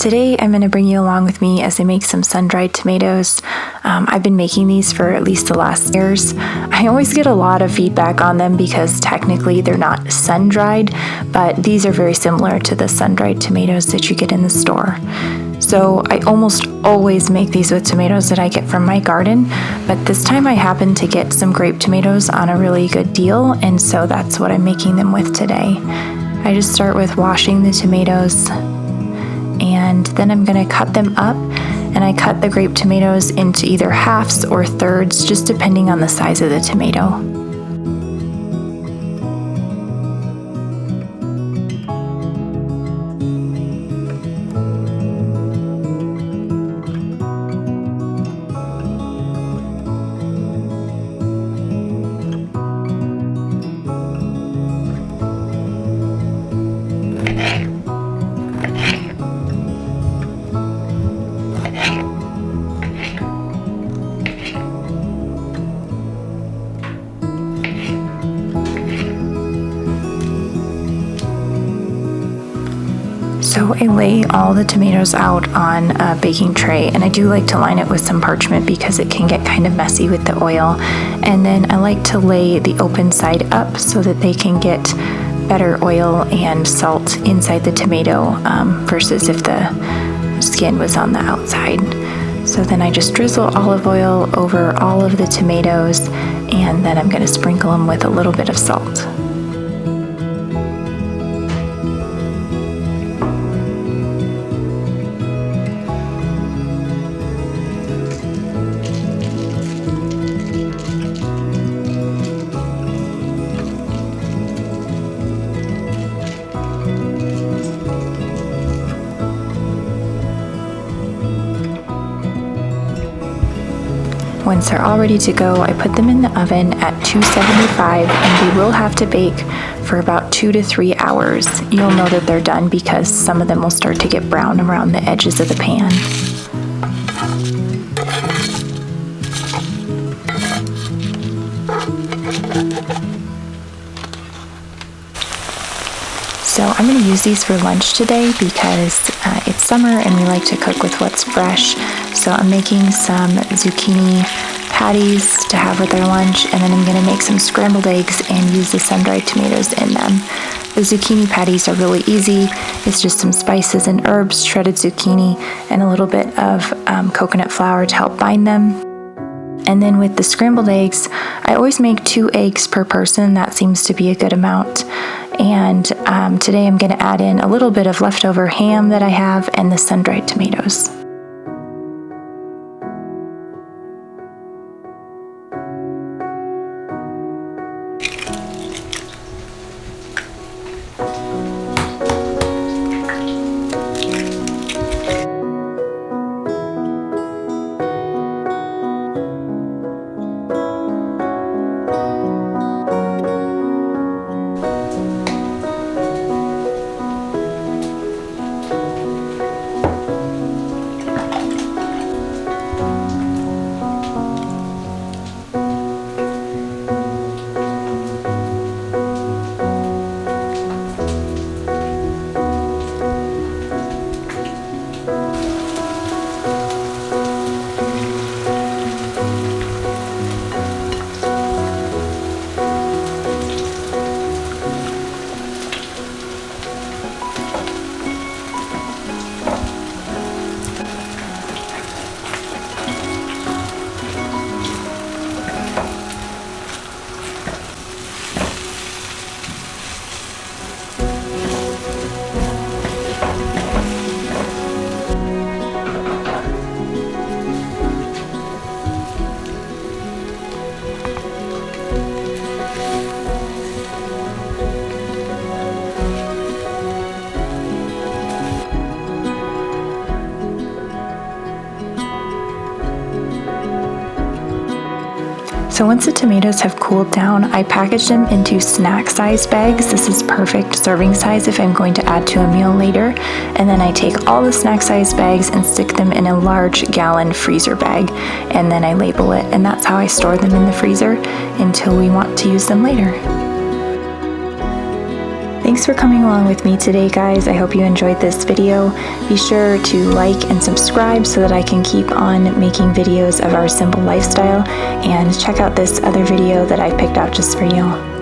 Today I'm going to bring you along with me as I make some sun-dried tomatoes. I've been making these for at least the last years. I always get a lot of feedback on them because technically they're not sun-dried, but these are very similar to the sun-dried tomatoes that you get in the store. So I almost always make these with tomatoes that I get from my garden, but this time I happened to get some grape tomatoes on a really good deal, and so that's what I'm making them with today. I just start with washing the tomatoes, and then I'm going to cut them up, and I cut the grape tomatoes into either halves or thirds, just depending on the size of the tomato. So I lay all the tomatoes out on a baking tray, and I do like to line it with some parchment because it can get kind of messy with the oil. And then I like to lay the open side up so that they can get better oil and salt inside the tomato versus if the skin was on the outside. So then I just drizzle olive oil over all of the tomatoes, and then I'm going to sprinkle them with a little bit of salt. Once they're all ready to go, I put them in the oven at 275, and they will have to bake for about 2 to 3 hours. You'll know that they're done because some of them will start to get brown around the edges of the pan. So I'm going to use these for lunch today because it's summer and we like to cook with what's fresh. So I'm making some zucchini patties to have with our lunch, and then I'm going to make some scrambled eggs and use the sun-dried tomatoes in them. The zucchini patties are really easy. It's just some spices and herbs, shredded zucchini, and a little bit of coconut flour to help bind them. And then with the scrambled eggs, I always make 2 eggs per person. That seems to be a good amount. And today I'm going to add in a little bit of leftover ham that I have and the sun-dried tomatoes. So once the tomatoes have cooled down, I package them into snack size bags. This is perfect serving size if I'm going to add to a meal later. And then I take all the snack size bags and stick them in a large gallon freezer bag. And then I label it, and that's how I store them in the freezer until we want to use them later. Thanks for coming along with me today, guys. I hope you enjoyed this video. Be sure to like and subscribe so that I can keep on making videos of our simple lifestyle, and check out this other video that I picked out just for you.